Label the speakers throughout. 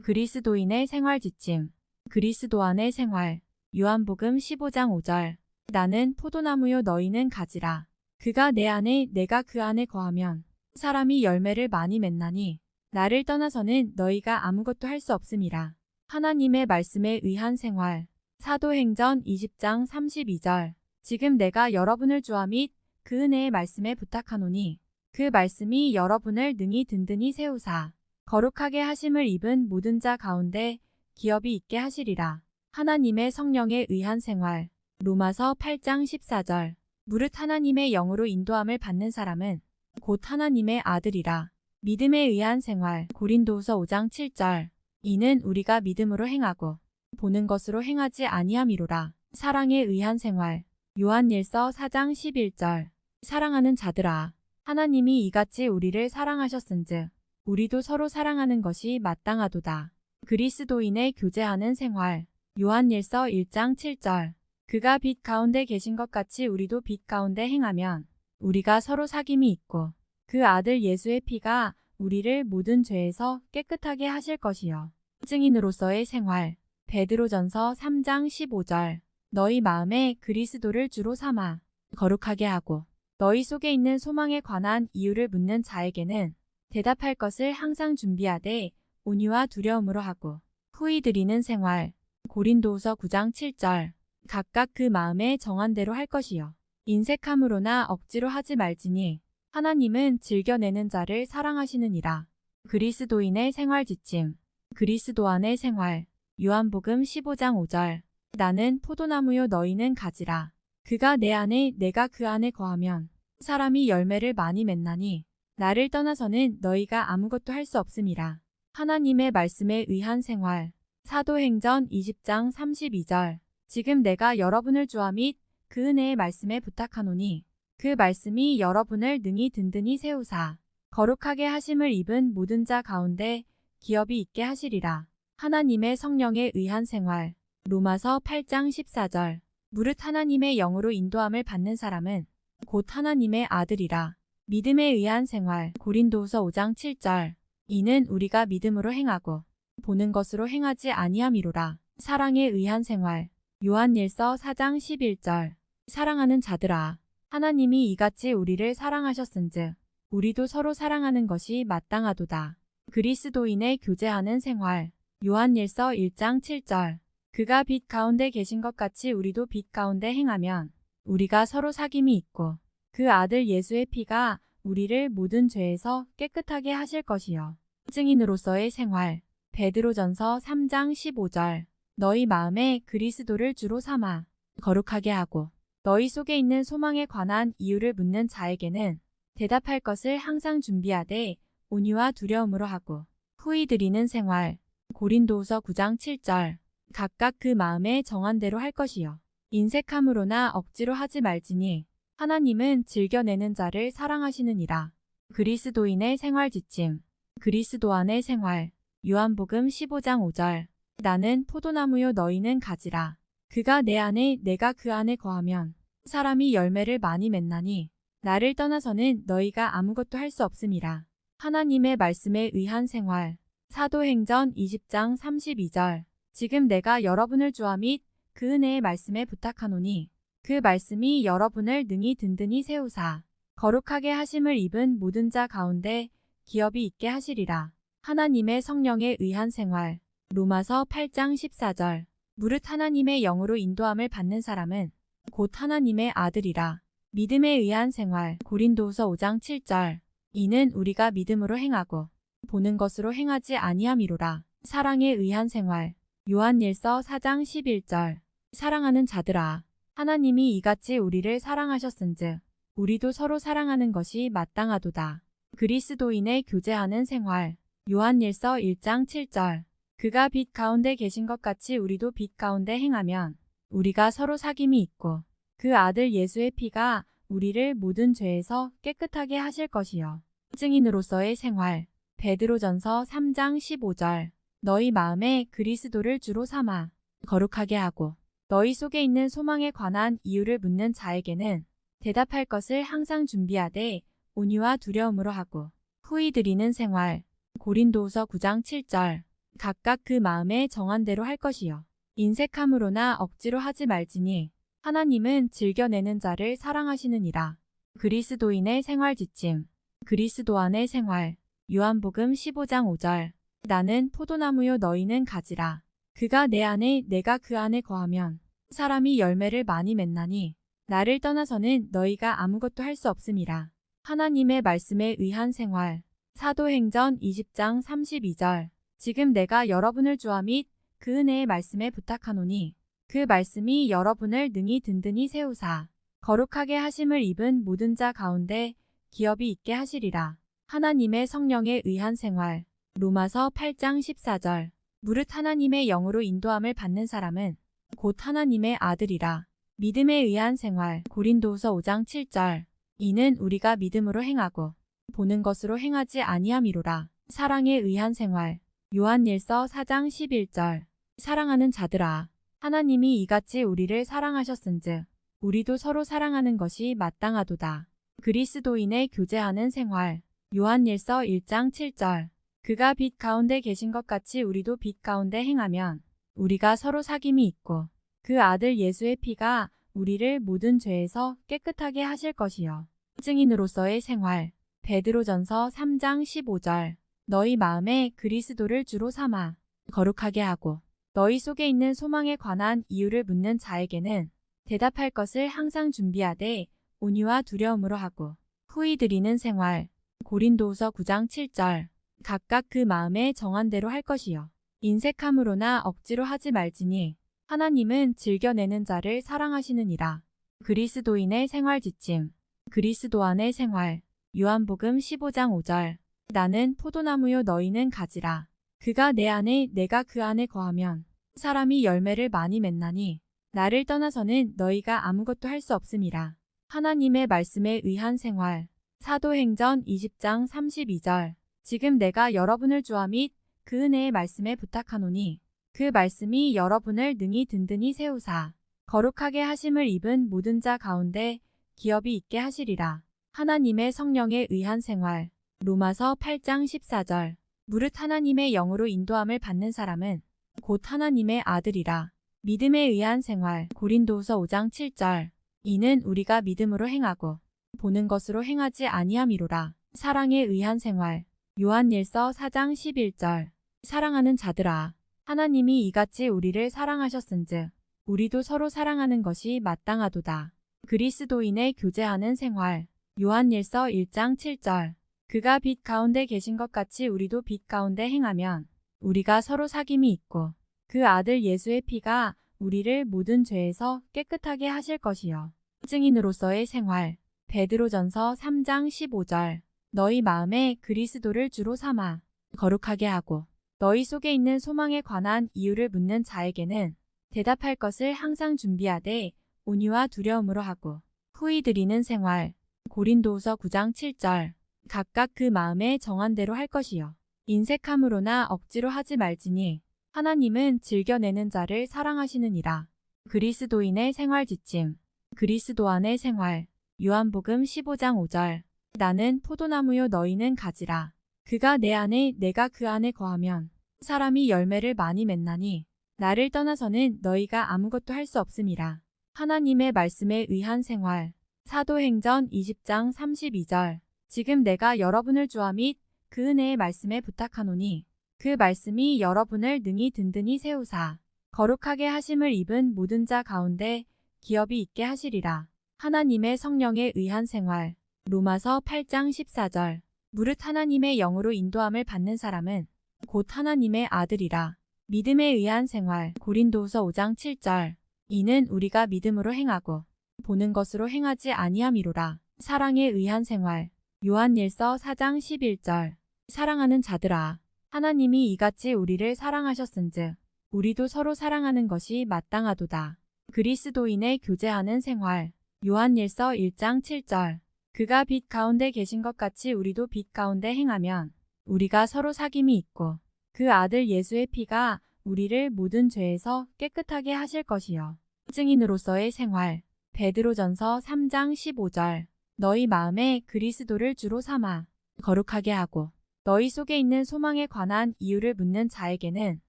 Speaker 1: 그리스도인의 생활 지침. 그리스도 안의 생활. 요한복음 15장 5절. 나는 포도나무요 너희는 가지라. 그가 내 안에 내가 그 안에 거하면 사람이 열매를 많이 맺나니 나를 떠나서는 너희가 아무것도 할 수 없음이라. 하나님의 말씀에 의한 생활. 사도행전 20장 32절. 지금 내가 여러분을 주와 및 그 은혜의 말씀에 부탁하노니 그 말씀이 여러분을 능히 든든히 세우사 거룩하게 하심을 입은 모든 자 가운데 기업이 있게 하시리라. 하나님의 성령에 의한 생활. 로마서 8장 14절. 무릇 하나님의 영으로 인도함을 받는 사람은 곧 하나님의 아들이라. 믿음에 의한 생활. 고린도후서 5장 7절. 이는 우리가 믿음으로 행하고 보는 것으로 행하지 아니함이로라. 사랑에 의한 생활. 요한일서 4장 11절. 사랑하는 자들아, 하나님이 이같이 우리를 사랑하셨은즉 우리도 서로 사랑하는 것이 마땅하도다. 그리스도인의 교제하는 생활. 요한일서 1장 7절. 그가 빛 가운데 계신 것 같이 우리도 빛 가운데 행하면 우리가 서로 사귐이 있고 그 아들 예수의 피가 우리를 모든 죄에서 깨끗하게 하실 것이요. 증인으로서의 생활. 베드로전서 3장 15절. 너희 마음에 그리스도를 주로 삼아 거룩하게 하고 너희 속에 있는 소망에 관한 이유를 묻는 자에게는 대답할 것을 항상 준비하되 온유와 두려움으로 하고 후히 드리는 생활. 고린도후서 9장 7절. 각각 그 마음에 정한 대로 할 것이요. 인색함으로나 억지로 하지 말지니 하나님은 즐겨내는 자를 사랑하시느니라. 그리스도인의 생활 지침. 그리스도 안의 생활. 요한복음 15장 5절. 나는 포도나무요 너희는 가지라. 그가 내 안에 내가 그 안에 거하면 사람이 열매를 많이 맺나니 나를 떠나서는 너희가 아무것도 할 수 없음이라. 하나님의 말씀에 의한 생활. 사도행전 20장 32절. 지금 내가 여러분을 주와 및 그 은혜의 말씀에 부탁하노니 그 말씀이 여러분을 능히 든든히 세우사 거룩하게 하심을 입은 모든 자 가운데 기업이 있게 하시리라. 하나님의 성령에 의한 생활. 로마서 8장 14절. 무릇 하나님의 영으로 인도함을 받는 사람은 곧 하나님의 아들이라. 믿음에 의한 생활. 고린도후서 5장 7절. 이는 우리가 믿음으로 행하고 보는 것으로 행하지 아니함이로라. 사랑에 의한 생활. 요한일서 4장 11절. 사랑하는 자들아, 하나님이 이같이 우리를 사랑하셨은즉 우리도 서로 사랑하는 것이 마땅하도다. 그리스도인의 교제하는 생활. 요한일서 1장 7절. 그가 빛 가운데 계신 것 같이 우리도 빛 가운데 행하면 우리가 서로 사귐이 있고 그 아들 예수의 피가 우리를 모든 죄에서 깨끗하게 하실 것이요. 증인으로서의 생활. 베드로전서 3장 15절. 너희 마음에 그리스도를 주로 삼아 거룩하게 하고 너희 속에 있는 소망에 관한 이유를 묻는 자에게는 대답할 것을 항상 준비하되 온유와 두려움으로 하고 후히 드리는 생활. 고린도후서 9장 7절. 각각 그 마음에 정한 대로 할 것이요. 인색함으로나 억지로 하지 말지니 하나님은 즐겨내는 자를 사랑하시느니라. 그리스도인의 생활 지침. 그리스도 안의 생활. 요한복음 15장 5절. 나는 포도나무요 너희는 가지라. 그가 내 안에 내가 그 안에 거하면 사람이 열매를 많이 맺나니 나를 떠나서는 너희가 아무것도 할 수 없음이라. 하나님의 말씀에 의한 생활. 사도행전 20장 32절. 지금 내가 여러분을 주와 및 그 은혜의 말씀에 부탁하노니 그 말씀이 여러분을 능히 든든히 세우사 거룩하게 하심을 입은 모든 자 가운데 기업이 있게 하시리라. 하나님의 성령에 의한 생활. 로마서 8장 14절. 무릇 하나님의 영으로 인도함을 받는 사람은 곧 하나님의 아들이라. 믿음에 의한 생활. 고린도후서 5장 7절. 이는 우리가 믿음으로 행하고 보는 것으로 행하지 아니함이로라. 사랑에 의한 생활. 요한일서 4장 11절. 사랑하는 자들아, 하나님이 이같이 우리를 사랑하셨은즉 우리도 서로 사랑하는 것이 마땅하도다. 그리스도인의 교제하는 생활. 요한일서 1장 7절. 그가 빛 가운데 계신 것 같이 우리도 빛 가운데 행하면 우리가 서로 사귐이 있고 그 아들 예수의 피가 우리를 모든 죄에서 깨끗하게 하실 것이요. 증인으로서의 생활. 베드로전서 3장 15절. 너희 마음에 그리스도를 주로 삼아 거룩하게 하고 너희 속에 있는 소망에 관한 이유를 묻는 자에게는 대답할 것을 항상 준비하되 온유와 두려움으로 하고 후히 드리는 생활. 고린도후서 9장 7절. 각각 그 마음에 정한 대로 할 것이요. 인색함으로나 억지로 하지 말지니 하나님은 즐겨내는 자를 사랑하시느니라. 그리스도인의 생활 지침. 그리스도 안의 생활. 요한복음 15장 5절. 나는 포도나무요 너희는 가지라. 그가 내 안에 내가 그 안에 거하면 사람이 열매를 많이 맺나니 나를 떠나서는 너희가 아무것도 할 수 없음이라. 하나님의 말씀에 의한 생활. 사도행전 20장 32절. 지금 내가 여러분을 주와 및 그 은혜의 말씀에 부탁하노니 그 말씀이 여러분을 능히 든든히 세우사 거룩하게 하심을 입은 모든 자 가운데 기업이 있게 하시리라. 하나님의 성령에 의한 생활. 로마서 8장 14절. 무릇 하나님의 영으로 인도함을 받는 사람은 곧 하나님의 아들이라. 믿음에 의한 생활. 고린도후서 5장 7절. 이는 우리가 믿음으로 행하고 보는 것으로 행하지 아니함이로라. 사랑에 의한 생활. 요한일서 4장 11절. 사랑하는 자들아, 하나님이 이같이 우리를 사랑하셨은즉 우리도 서로 사랑하는 것이 마땅하도다. 그리스도인의 교제하는 생활. 요한일서 1장 7절. 그가 빛 가운데 계신 것 같이 우리도 빛 가운데 행하면 우리가 서로 사귐이 있고 그 아들 예수의 피가 우리를 모든 죄에서 깨끗하게 하실 것이요. 증인으로서의 생활. 베드로전서 3장 15절. 너희 마음에 그리스도를 주로 삼아 거룩하게 하고 너희 속에 있는 소망에 관한 이유를 묻는 자에게는 대답할 것을 항상 준비하되 온유와 두려움으로 하고 후히 드리는 생활. 고린도후서 9장 7절. 각각 그 마음에 정한 대로 할 것이요. 인색함으로나 억지로 하지 말지니 하나님은 즐겨내는 자를 사랑하시느니라. 그리스도인의 생활 지침. 그리스도 안의 생활. 요한복음 15장 5절. 나는 포도나무요 너희는 가지라. 그가 내 안에 내가 그 안에 거하면 사람이 열매를 많이 맺나니 나를 떠나서는 너희가 아무것도 할 수 없음이라. 하나님의 말씀에 의한 생활. 사도행전 20장 32절. 지금 내가 여러분을 주와 및 그 은혜의 말씀에 부탁하노니 그 말씀이 여러분을 능히 든든히 세우사 거룩하게 하심을 입은 모든 자 가운데 기업이 있게 하시리라. 하나님의 성령에 의한 생활. 로마서 8장 14절. 무릇 하나님의 영으로 인도함을 받는 사람은 곧 하나님의 아들이라. 믿음에 의한 생활. 고린도후서 5장 7절. 이는 우리가 믿음으로 행하고 보는 것으로 행하지 아니함이로라. 사랑에 의한 생활. 요한일서 4장 11절. 사랑하는 자들아, 하나님이 이같이 우리를 사랑하셨은즉 우리도 서로 사랑하는 것이 마땅하도다. 그리스도인의 교제하는 생활. 요한일서 1장 7절. 그가 빛 가운데 계신 것 같이 우리도 빛 가운데 행하면 우리가 서로 사귐이 있고 그 아들 예수의 피가 우리를 모든 죄에서 깨끗하게 하실 것이요. 증인으로서의 생활. 베드로전서 3장 15절. 너희 마음에 그리스도를 주로 삼아 거룩하게 하고 너희 속에 있는 소망에 관한 이유를 묻는 자에게는 대답할 것을 항상 준비하되 온유와 두려움으로 하고 후히 드리는 생활. 고린도후서 9장 7절. 각각 그 마음에 정한 대로 할 것이요. 인색함으로나 억지로 하지 말지니 하나님은 즐겨내는 자를 사랑하시느니라. 그리스도인의 생활 지침. 그리스도 안의 생활. 요한복음 15장 5절. 나는 포도나무요 너희는 가지라. 그가 내 안에 내가 그 안에 거하면 사람이 열매를 많이 맺나니 나를 떠나서는 너희가 아무것도 할 수 없음이라. 하나님의 말씀에 의한 생활. 사도행전 20장 32절. 지금 내가 여러분을 주와 및 그 은혜의 말씀에 부탁하노니 그 말씀이 여러분을 능히 든든히 세우사 거룩하게 하심을 입은 모든 자 가운데 기업이 있게 하시리라. 하나님의 성령에 의한 생활. 로마서 8장 14절. 무릇 하나님의 영으로 인도함을 받는 사람은 곧 하나님의 아들이라. 믿음에 의한 생활. 고린도후서 5장 7절. 이는 우리가 믿음으로 행하고 보는 것으로 행하지 아니함이로라. 사랑에 의한 생활. 요한일서 4장 11절. 사랑하는 자들아, 하나님이 이같이 우리를 사랑하셨은즉 우리도 서로 사랑하는 것이 마땅하도다. 그리스도인의 교제하는 생활. 요한일서 1장 7절. 그가 빛 가운데 계신 것 같이 우리도 빛 가운데 행하면 우리가 서로 사귐이 있고 그 아들 예수의 피가 우리를 모든 죄에서 깨끗하게 하실 것이요. 증인으로서의 생활. 베드로전서 3장 15절. 너희 마음에 그리스도를 주로 삼아 거룩하게 하고 너희 속에 있는 소망에 관한 이유를 묻는 자에게는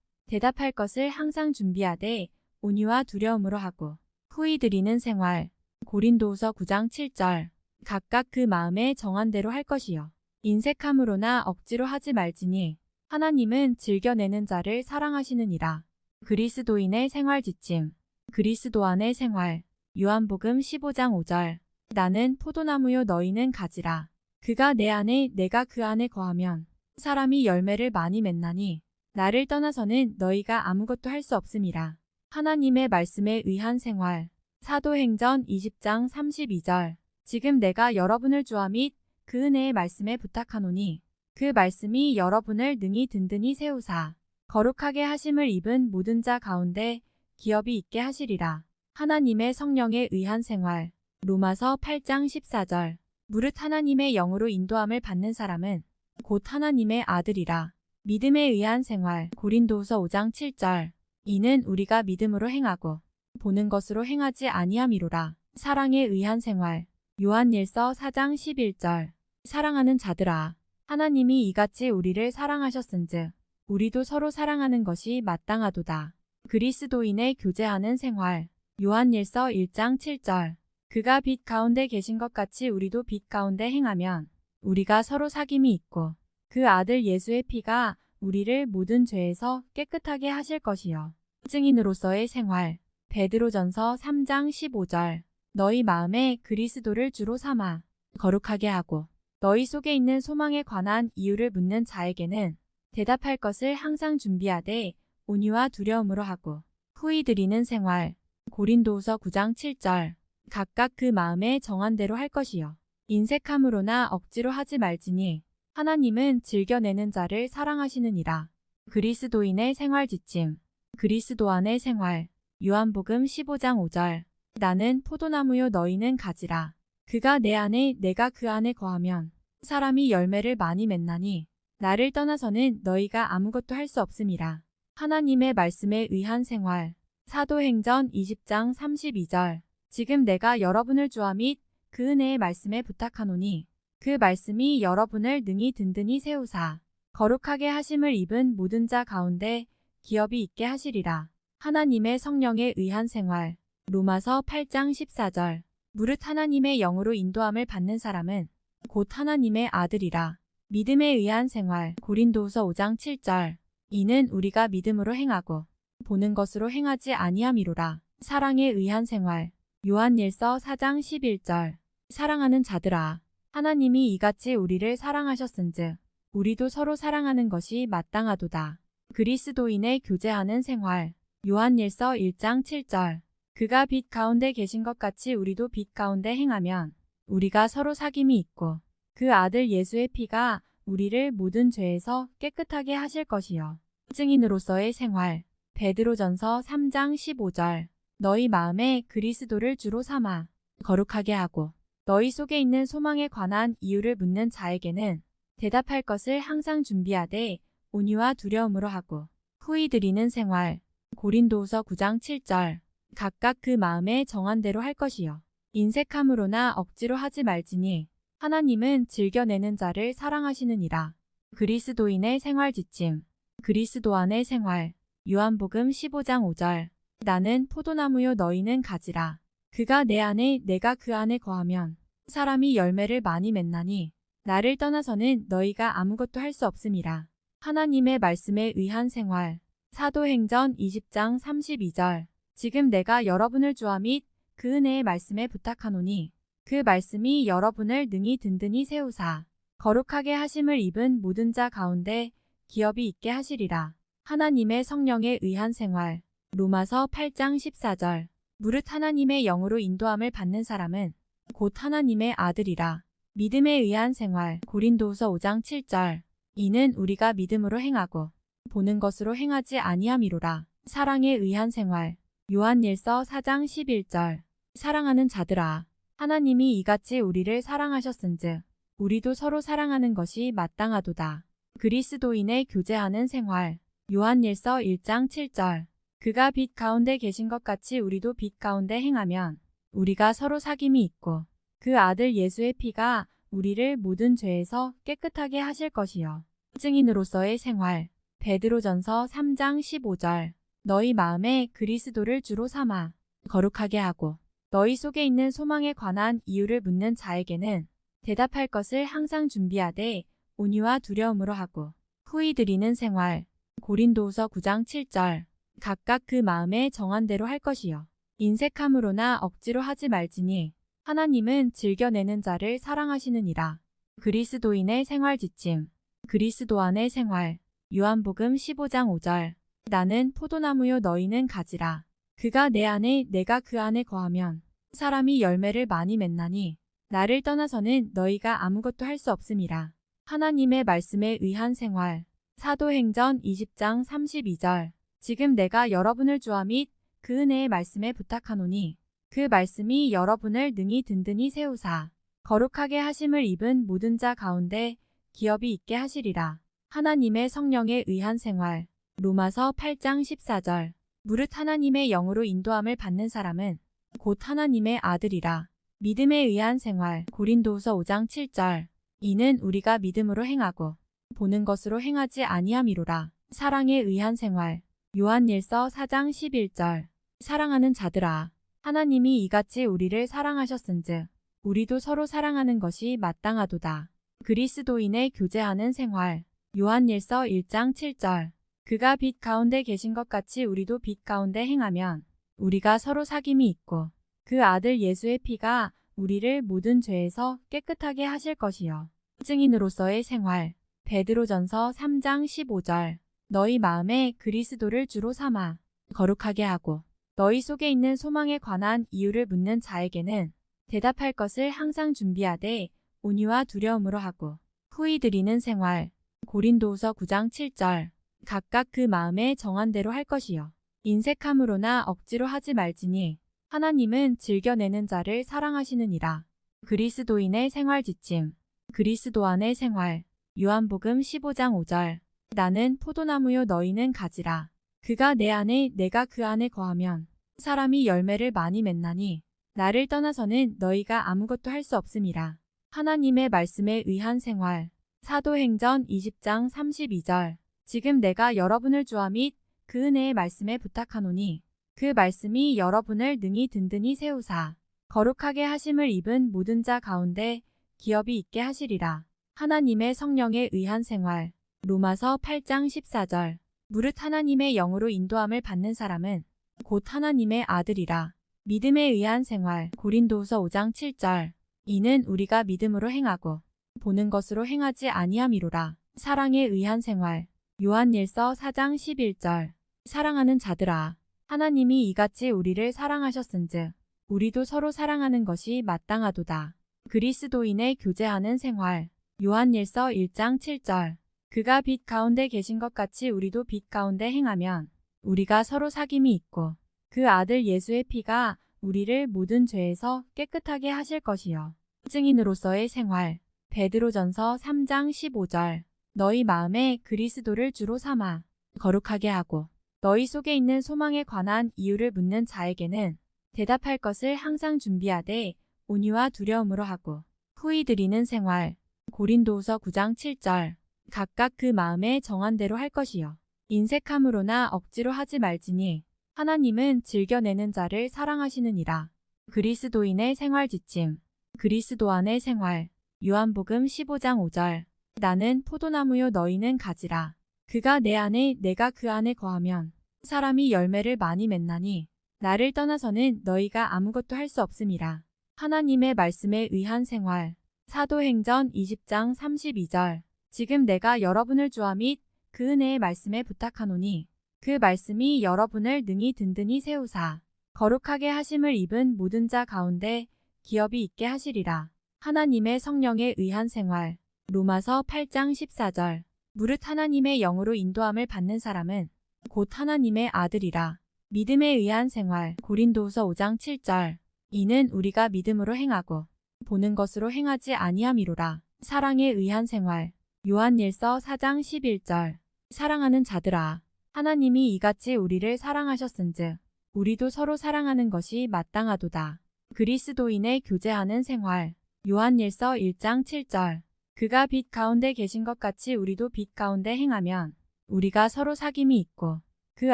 Speaker 1: 대답할 것을 항상 준비하되 온유와 두려움으로 하고 후히 드리는 생활. 고린도후서 9장 7절. 각각 그 마음에 정한 대로 할 것이요 인색함으로나 억지로 하지 말지니 하나님은 즐겨내는 자를 사랑하시느니라. 그리스도인의 생활 지침. 그리스도 안의 생활. 요한복음 15장 5절. 나는 포도나무요 너희는 가지라. 그가 내 안에 내가 그 안에 거하면 사람이 열매를 많이 맺나니 나를 떠나서는 너희가 아무것도 할 수 없음이라. 하나님의 말씀에 의한 생활. 사도행전 20장 32절. 지금 내가 여러분을 주와 및 그 은혜의 말씀에 부탁하노니 그 말씀이 여러분을 능히 든든히 세우사 거룩하게 하심을 입은 모든 자 가운데 기업이 있게 하시리라. 하나님의 성령에 의한 생활. 로마서 8장 14절. 무릇 하나님의 영으로 인도함을 받는 사람은 곧 하나님의 아들이라. 믿음에 의한 생활. 고린도후서 5장 7절. 이는 우리가 믿음으로 행하고 보는 것으로 행하지 아니함이로라. 사랑에 의한 생활. 요한일서 4장 11절. 사랑하는 자들아, 하나님이 이같이 우리를 사랑하셨은즉 우리도 서로 사랑하는 것이 마땅하도다. 그리스도인의 교제하는 생활. 요한일서 1장 7절. 그가 빛 가운데 계신 것 같이 우리도 빛 가운데 행하면 우리가 서로 사귐이 있고 그 아들 예수의 피가 우리를 모든 죄에서 깨끗하게 하실 것이요 증인으로서의 생활. 베드로전서 3장 15절. 너희 마음에 그리스도를 주로 삼아 거룩하게 하고 너희 속에 있는 소망에 관한 이유를 묻는 자에게는 대답할 것을 항상 준비하되 온유와 두려움으로 하고 후히 드리는 생활. 고린도후서 9장 7절. 각각 그 마음에 정한 대로 할 것이요 인색함으로나 억지로 하지 말지니 하나님은 즐겨내는 자를 사랑하시느니라. 그리스도인의 생활 지침. 그리스도 안의 생활. 요한복음 15장 5절. 나는 포도나무요 너희는 가지라. 그가 내 안에 내가 그 안에 거하면 사람이 열매를 많이 맺나니 나를 떠나서는 너희가 아무것도 할 수 없음이라. 하나님의 말씀에 의한 생활. 사도행전 20장 32절. 지금 내가 여러분을 주와 및 그 은혜의 말씀에 부탁하노니 그 말씀이 여러분을 능히 든든히 세우사 거룩하게 하심을 입은 모든 자 가운데 기업이 있게 하시리라. 하나님의 성령에 의한 생활. 로마서 8장 14절. 무릇 하나님의 영으로 인도함을 받는 사람은 곧 하나님의 아들이라. 믿음에 의한 생활. 고린도후서 5장 7절. 이는 우리가 믿음으로 행하고 보는 것으로 행하지 아니함이로라. 사랑에 의한 생활. 요한일서 4장 11절. 사랑하는 자들아, 하나님이 이같이 우리를 사랑하셨은즉 우리도 서로 사랑하는 것이 마땅하도다. 그리스도인의 교제하는 생활. 요한일서 1장 7절. 그가 빛 가운데 계신 것 같이 우리도 빛 가운데 행하면 우리가 서로 사귐이 있고 그 아들 예수의 피가 우리를 모든 죄에서 깨끗하게 하실 것이요 증인으로서의 생활. 베드로전서 3장 15절. 너희 마음에 그리스도를 주로 삼아 거룩하게 하고 너희 속에 있는 소망에 관한 이유를 묻는 자에게는 대답할 것을 항상 준비하되 온유와 두려움으로 하고 후히 드리는 생활. 고린도후서 9장 7절. 각각 그 마음에 정한 대로 할 것이요 인색함으로나 억지로 하지 말지니 하나님은 즐겨내는 자를 사랑하시느니라. 그리스도인의 생활 지침. 그리스도 안의 생활. 요한복음 15장 5절. 나는 포도나무요 너희는 가지라. 그가 내 안에 내가 그 안에 거하면 사람이 열매를 많이 맺나니 나를 떠나서는 너희가 아무것도 할 수 없음이라. 하나님의 말씀에 의한 생활. 사도행전 20장 32절. 지금 내가 여러분을 주와 및 그 은혜의 말씀에 부탁하노니 그 말씀이 여러분을 능히 든든히 세우사 거룩하게 하심을 입은 모든 자 가운데 기업이 있게 하시리라. 하나님의 성령에 의한 생활. 로마서 8장 14절. 무릇 하나님의 영으로 인도함을 받는 사람은 곧 하나님의 아들이라. 믿음에 의한 생활. 고린도후서 5장 7절. 이는 우리가 믿음으로 행하고 보는 것으로 행하지 아니함이로라. 사랑에 의한 생활. 요한일서 4장 11절. 사랑하는 자들아, 하나님이 이같이 우리를 사랑하셨은즉 우리도 서로 사랑하는 것이 마땅하도다. 그리스도인의 교제하는 생활. 요한일서 1장 7절. 그가 빛 가운데 계신 것 같이 우리도 빛 가운데 행하면 우리가 서로 사귐이 있고 그 아들 예수의 피가 우리를 모든 죄에서 깨끗하게 하실 것이요 증인으로서의 생활. 베드로전서 3장 15절. 너희 마음에 그리스도를 주로 삼아 거룩하게 하고 너희 속에 있는 소망에 관한 이유를 묻는 자에게는 대답할 것을 항상 준비하되 온유와 두려움으로 하고 후히 드리는 생활. 고린도후서 9장 7절. 각각 그 마음에 정한 대로 할 것이요 인색함으로나 억지로 하지 말지니 하나님은 즐겨내는 자를 사랑하시느니라. 그리스도인의 생활 지침. 그리스도 안의 생활. 요한복음 15장 5절. 나는 포도나무요 너희는 가지라. 그가 내 안에 내가 그 안에 거하면 사람이 열매를 많이 맺나니 나를 떠나서는 너희가 아무것도 할 수 없음이라. 하나님의 말씀에 의한 생활. 사도행전 20장 32절. 지금 내가 여러분을 주와 및 그 은혜의 말씀에 부탁하노니 그 말씀이 여러분을 능히 든든히 세우사 거룩하게 하심을 입은 모든 자 가운데 기업이 있게 하시리라. 하나님의 성령에 의한 생활. 로마서 8장 14절. 무릇 하나님의 영으로 인도함을 받는 사람은 곧 하나님의 아들이라. 믿음에 의한 생활. 고린도후서 5장 7절. 이는 우리가 믿음으로 행하고 보는 것으로 행하지 아니함이로라. 사랑에 의한 생활. 요한일서 4장 11절. 사랑하는 자들아, 하나님이 이같이 우리를 사랑하셨은즉 우리도 서로 사랑하는 것이 마땅하도다. 그리스도인의 교제하는 생활. 요한일서 1장 7절. 그가 빛 가운데 계신 것 같이 우리도 빛 가운데 행하면 우리가 서로 사귐이 있고 그 아들 예수의 피가 우리를 모든 죄에서 깨끗하게 하실 것이요 증인으로서의 생활. 베드로전서 3장 15절. 너희 마음에 그리스도를 주로 삼아 거룩하게 하고 너희 속에 있는 소망에 관한 이유를 묻는 자에게는 대답할 것을 항상 준비하되 온유와 두려움으로 하고 후히 드리는 생활. 고린도후서 9장 7절. 각각 그 마음에 정한 대로 할 것이요 인색함으로나 억지로 하지 말지니 하나님은 즐겨내는 자를 사랑하시느니라. 그리스도인의 생활 지침. 그리스도 안의 생활. 요한복음 15장 5절. 나는 포도나무요 너희는 가지라. 그가 내 안에 내가 그 안에 거하면 사람이 열매를 많이 맺나니 나를 떠나서는 너희가 아무것도 할 수 없음이라. 하나님의 말씀에 의한 생활. 사도행전 20장 32절. 지금 내가 여러분을 주와 및 그 은혜의 말씀에 부탁하노니 그 말씀이 여러분을 능히 든든히 세우사 거룩하게 하심을 입은 모든 자 가운데 기업이 있게 하시리라. 하나님의 성령에 의한 생활. 로마서 8장 14절. 무릇 하나님의 영으로 인도함을 받는 사람은 곧 하나님의 아들이라. 믿음에 의한 생활. 고린도후서 5장 7절. 이는 우리가 믿음으로 행하고 보는 것으로 행하지 아니함이로라. 사랑에 의한 생활. 요한일서 4장 11절. 사랑하는 자들아, 하나님이 이같이 우리를 사랑하셨은즉 우리도 서로 사랑하는 것이 마땅하도다. 그리스도인의 교제하는 생활. 요한일서 1장 7절. 그가 빛 가운데 계신 것 같이 우리도 빛 가운데 행하면 우리가 서로 사귐이 있고 그 아들 예수의 피가 우리를 모든 죄에서 깨끗하게 하실 것이요 증인으로서의 생활. 베드로전서 3장 15절. 너희 마음에 그리스도를 주로 삼아 거룩하게 하고 너희 속에 있는 소망에 관한 이유를 묻는 자에게는 대답할 것을 항상 준비하되 온유와 두려움으로 하고 후히 드리는 생활. 고린도후서 9장 7절. 각각 그 마음에 정한 대로 할 것이요 인색함으로나 억지로 하지 말지니 하나님은 즐겨내는 자를 사랑하시느니라. 그리스도인의 생활 지침. 그리스도 안의 생활. 요한복음 15장 5절. 나는 포도나무요 너희는 가지라. 그가 내 안에 내가 그 안에 거하면 사람이 열매를 많이 맺나니 나를 떠나서는 너희가 아무것도 할 수 없음이라. 하나님의 말씀에 의한 생활. 사도행전 20장 32절. 지금 내가 여러분을 주와 및 그 은혜의 말씀에 부탁하노니 그 말씀이 여러분을 능히 든든히 세우사 거룩하게 하심을 입은 모든 자 가운데 기업이 있게 하시리라. 하나님의 성령에 의한 생활. 로마서 8장 14절. 무릇 하나님의 영으로 인도함을 받는 사람은 곧 하나님의 아들이라. 믿음에 의한 생활. 고린도후서 5장 7절. 이는 우리가 믿음으로 행하고 보는 것으로 행하지 아니함이로라. 사랑에 의한 생활. 요한일서 4장 11절. 사랑하는 자들아, 하나님이 이같이 우리를 사랑하셨은즉 우리도 서로 사랑하는 것이 마땅하도다. 그리스도인의 교제하는 생활. 요한일서 1장 7절. 그가 빛 가운데 계신 것 같이 우리도 빛 가운데 행하면 우리가 서로 사귐이 있고 그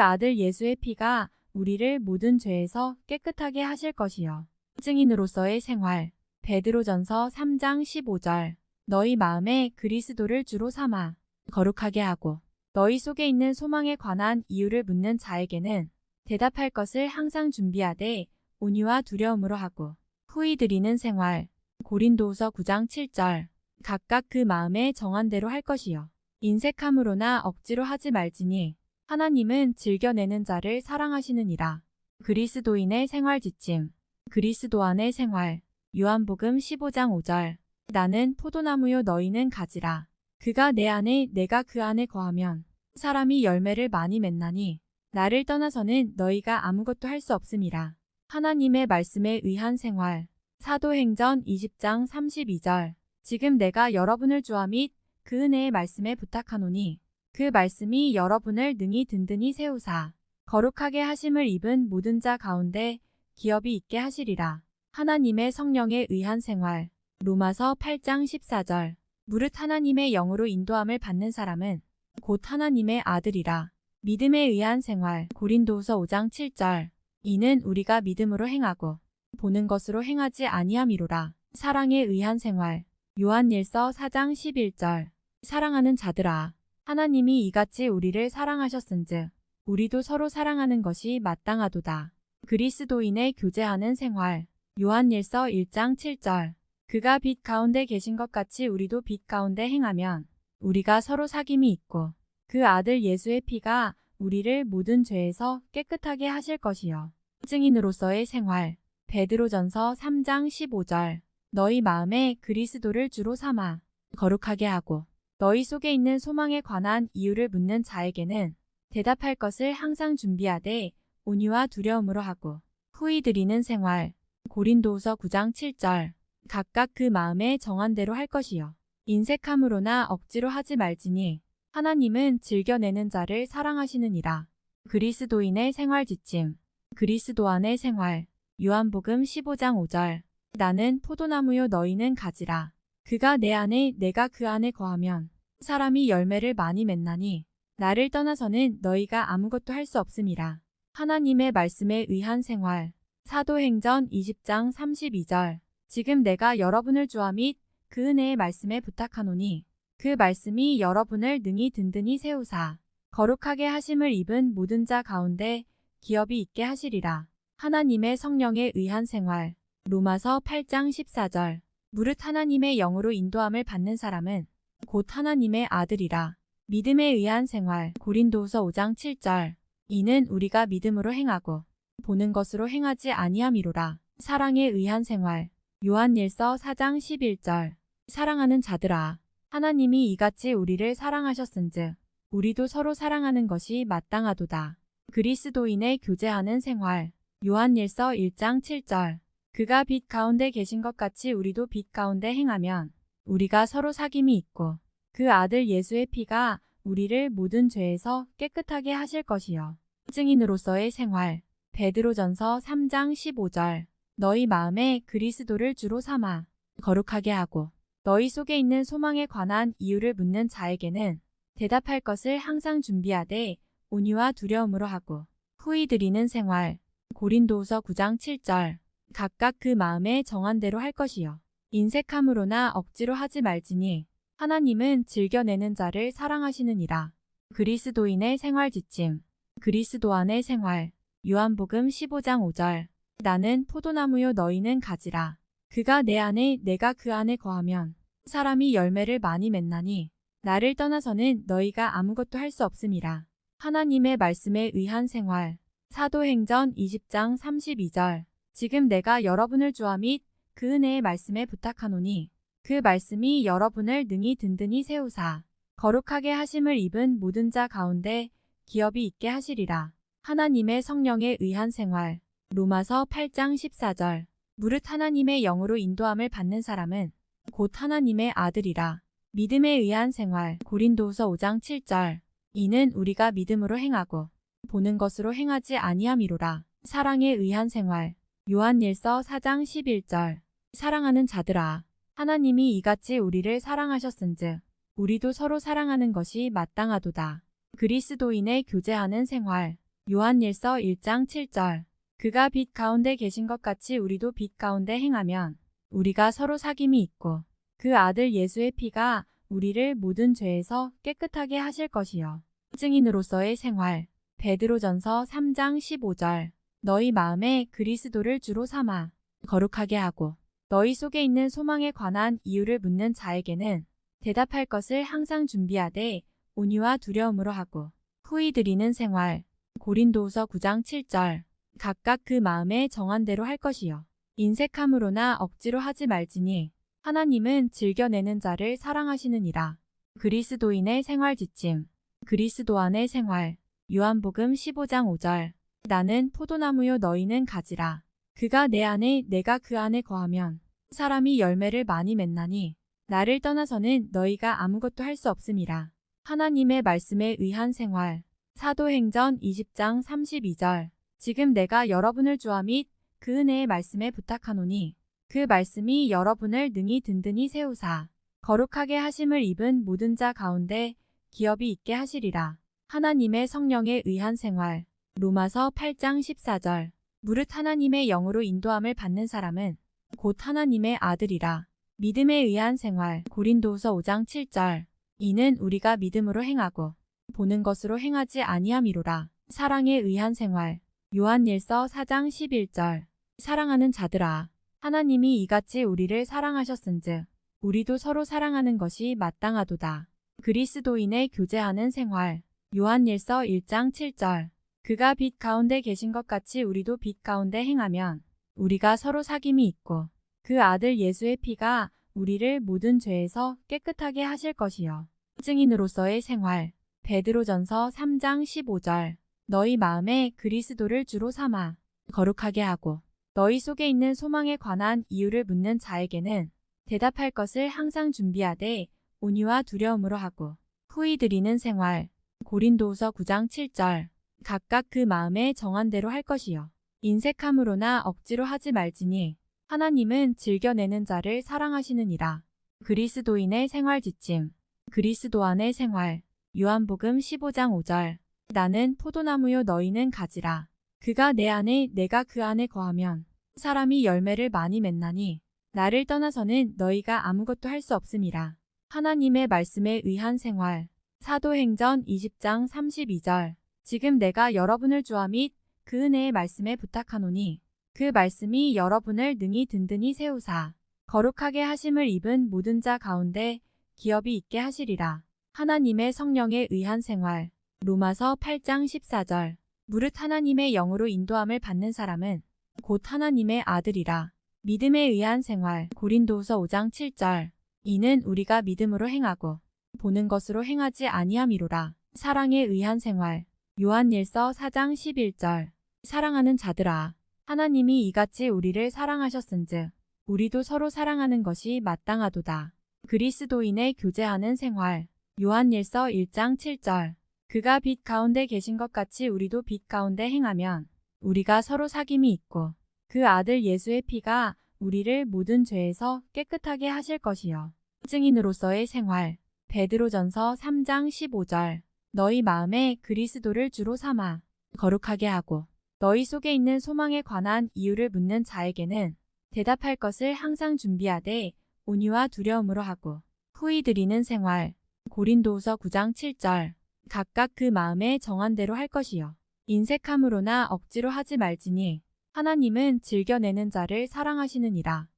Speaker 1: 아들 예수의 피가 우리를 모든 죄에서 깨끗하게 하실 것이요. 증인으로서의 생활. 베드로전서 3장 15절. 너희 마음에 그리스도를 주로 삼아 거룩하게 하고 너희 속에 있는 소망에 관한 이유를 묻는 자에게는 대답할 것을 항상 준비하되 온유와 두려움으로 하고 후히 드리는 생활. 고린도후서 9장 7절. 각각 그 마음에 정한 대로 할 것이요. 인색함으로나 억지로 하지 말지니 하나님은 즐겨내는 자를 사랑하시느니라. 그리스도인의 생활 지침. 그리스도 안의 생활. 요한복음 15장 5절. 나는 포도나무요 너희는 가지라. 그가 내 안에 내가 그 안에 거하면 사람이 열매를 많이 맺나니 나를 떠나서는 너희가 아무것도 할 수 없음이라. 하나님의 말씀에 의한 생활. 사도행전 20장 32절. 지금 내가 여러분을 주와 및 그 은혜의 말씀에 부탁하노니 그 말씀이 여러분을 능히 든든히 세우사 거룩하게 하심을 입은 모든 자 가운데 기업이 있게 하시리라. 하나님의 성령에 의한 생활. 로마서 8장 14절. 무릇 하나님의 영으로 인도함을 받는 사람은 곧 하나님의 아들이라. 믿음에 의한 생활. 고린도후서 5장 7절. 이는 우리가 믿음으로 행하고 보는 것으로 행하지 아니함이로라. 사랑에 의한 생활. 요한일서 4장 11절. 사랑하는 자들아, 하나님이 이같이 우리를 사랑하셨은즉 우리도 서로 사랑하는 것이 마땅하도다. 그리스도인의 교제하는 생활. 요한일서 1장 7절. 그가 빛 가운데 계신 것 같이 우리도 빛 가운데 행하면 우리가 서로 사귐이 있고 그 아들 예수의 피가 우리를 모든 죄에서 깨끗하게 하실 것이요. 증인으로서의 생활. 베드로전서 3장 15절. 너희 마음에 그리스도를 주로 삼아 거룩하게 하고 너희 속에 있는 소망에 관한 이유를 묻는 자에게는 대답할 것을 항상 준비하되 온유와 두려움으로 하고 후히 드리는 생활. 고린도후서 9장 7절. 각각 그 마음에 정한 대로 할 것이요. 인색함으로나 억지로 하지 말지니 하나님은 즐겨내는 자를 사랑하시느니라. 그리스도인의 생활 지침. 그리스도 안의 생활. 요한복음 15장 5절. 나는 포도나무요 너희는 가지라. 그가 내 안에 내가 그 안에 거하면 사람이 열매를 많이 맺나니 나를 떠나서는 너희가 아무것도 할 수 없음이라. 하나님의 말씀에 의한 생활. 사도행전 20장 32절. 지금 내가 여러분을 주와 및 그 은혜의 말씀에 부탁하노니 그 말씀이 여러분을 능히 든든히 세우사 거룩하게 하심을 입은 모든 자 가운데 기업이 있게 하시리라. 하나님의 성령에 의한 생활. 로마서 8장 14절. 무릇 하나님의 영으로 인도함을 받는 사람은 곧 하나님의 아들이라. 믿음에 의한 생활. 고린도후서 5장 7절. 이는 우리가 믿음으로 행하고 보는 것으로 행하지 아니함이로라. 사랑에 의한 생활. 요한일서 4장 11절. 사랑하는 자들아, 하나님이 이같이 우리를 사랑하셨은즉 우리도 서로 사랑하는 것이 마땅하도다. 그리스도인의 교제하는 생활. 요한일서 1장 7절. 그가 빛 가운데 계신 것 같이 우리도 빛 가운데 행하면 우리가 서로 사귐이 있고 그 아들 예수의 피가 우리를 모든 죄에서 깨끗하게 하실 것이요. 증인으로서의 생활. 베드로전서 3장 15절. 너희 마음에 그리스도를 주로 삼아 거룩하게 하고 너희 속에 있는 소망에 관한 이유를 묻는 자에게는 대답할 것을 항상 준비하되 온유와 두려움으로 하고 후히 드리는 생활. 고린도후서 9장 7절. 각각 그 마음에 정한 대로 할 것이요. 인색함으로나 억지로 하지 말지니 하나님은 즐겨내는 자를 사랑하시느니라. 그리스도인의 생활 지침. 그리스도 안의 생활. 요한복음 15장 5절. 나는 포도나무요 너희는 가지라. 그가 내 안에 내가 그 안에 거하면 사람이 열매를 많이 맺나니 나를 떠나서는 너희가 아무것도 할 수 없음이라. 하나님의 말씀에 의한 생활. 사도행전 20장 32절. 지금 내가 여러분을 주와 및 그 은혜의 말씀에 부탁하노니 그 말씀이 여러분을 능히 든든히 세우사 거룩하게 하심을 입은 모든 자 가운데 기업이 있게 하시리라. 하나님의 성령에 의한 생활. 로마서 8장 14절. 무릇 하나님의 영으로 인도함을 받는 사람은 곧 하나님의 아들이라. 믿음에 의한 생활. 고린도후서 5장 7절. 이는 우리가 믿음으로 행하고 보는 것으로 행하지 아니함이로라. 사랑에 의한 생활. 요한일서 4장 11절. 사랑하는 자들아, 하나님이 이같이 우리를 사랑하셨은즉 우리도 서로 사랑하는 것이 마땅하도다. 그리스도인의 교제하는 생활. 요한일서 1장 7절. 그가 빛 가운데 계신 것 같이 우리도 빛 가운데 행하면 우리가 서로 사귐이 있고 그 아들 예수의 피가 우리를 모든 죄에서 깨끗하게 하실 것이요. 증인으로서의 생활. 베드로전서 3장 15절. 너희 마음에 그리스도를 주로 삼아 거룩하게 하고 너희 속에 있는 소망에 관한 이유를 묻는 자에게는 대답할 것을 항상 준비하되 온유와 두려움으로 하고 후히 드리는 생활. 고린도후서 9장 7절. 각각 그 마음에 정한 대로 할 것이요. 인색함으로나 억지로 하지 말지니 하나님은 즐겨내는 자를 사랑하시느니라. 그리스도인의 생활 지침. 그리스도 안의 생활. 요한복음 15장 5절. 나는 포도나무요 너희는 가지라. 그가 내 안에 내가 그 안에 거하면 사람이 열매를 많이 맺나니 나를 떠나서는 너희가 아무것도 할 수 없음이라. 하나님의 말씀에 의한 생활. 사도행전 20장 32절. 지금 내가 여러분을 주와 및 그 은혜의 말씀에 부탁하노니 그 말씀이 여러분을 능히 든든히 세우사 거룩하게 하심을 입은 모든 자 가운데 기업이 있게 하시리라. 하나님의 성령에 의한 생활. 로마서 8장 14절. 무릇 하나님의 영으로 인도함을 받는 사람은 곧 하나님의 아들이라. 믿음에 의한 생활. 고린도후서 5장 7절. 이는 우리가 믿음으로 행하고 보는 것으로 행하지 아니함이로라. 사랑에 의한 생활. 요한일서 4장 11절. 사랑하는 자들아, 하나님이 이같이 우리를 사랑하셨은즉 우리도 서로 사랑하는 것이 마땅하도다. 그리스도인의 교제하는 생활. 요한일서 1장 7절. 그가 빛 가운데 계신 것 같이 우리도 빛 가운데 행하면 우리가 서로 사귐이 있고 그 아들 예수의 피가 우리를 모든 죄에서 깨끗하게 하실 것이요. 증인으로서의 생활. 베드로전서 3장 15절. 너희 마음에 그리스도를 주로 삼아 거룩하게 하고 너희 속에 있는 소망에 관한 이유를 묻는 자에게는 대답할 것을 항상 준비하되 온유와 두려움으로 하고 후히 드리는 생활. 고린도후서 9장 7절. 각각 그 마음에 정한 대로 할 것이요. 인색함으로나 억지로 하지 말지니 하나님은 즐겨내는 자를 사랑하시느니라. 그리스도인의 생활 지침. 그리스도 안의 생활. 요한복음 15장 5절. 나는 포도나무요 너희는 가지라. 그가 내 안에 내가 그 안에 거하면 사람이 열매를 많이 맺나니 나를 떠나서는 너희가 아무것도 할 수 없음이라. 하나님의 말씀에 의한 생활. 사도행전 20장 32절. 지금 내가 여러분을 주와 및 그 은혜의 말씀에 부탁하노니 그 말씀이 여러분을 능히 든든히 세우사 거룩하게 하심을 입은 모든 자 가운데 기업이 있게 하시리라. 하나님의 성령에 의한 생활. 로마서 8장 14절. 무릇 하나님의 영으로 인도함을 받는 사람은 곧 하나님의 아들이라. 믿음에 의한 생활. 고린도후서 5장 7절. 이는 우리가 믿음으로 행하고 보는 것으로 행하지 아니함이로라. 사랑에 의한 생활. 요한일서 4장 11절. 사랑하는 자들아, 하나님이 이같이 우리를 사랑하셨은즉 우리도 서로 사랑하는 것이 마땅하도다. 그리스도인의 교제하는 생활. 요한일서 1장 7절. 그가 빛 가운데 계신 것 같이 우리도 빛 가운데 행하면 우리가 서로 사귐이 있고 그 아들 예수의 피가 우리를 모든 죄에서 깨끗하게 하실 것이요. 증인으로서의 생활. 베드로전서 3장 15절. 너희 마음에 그리스도를 주로 삼아 거룩하게 하고 너희 속에 있는 소망에 관한 이유를 묻는 자에게는 대답할 것을 항상 준비하되 온유와 두려움으로 하고 후히 드리는 생활. 고린도후서 9장 7절. 각각 그 마음에 정한 대로 할 것이요. 인색함으로나 억지로 하지 말지니 하나님은 즐겨내는 자를 사랑하시느니라.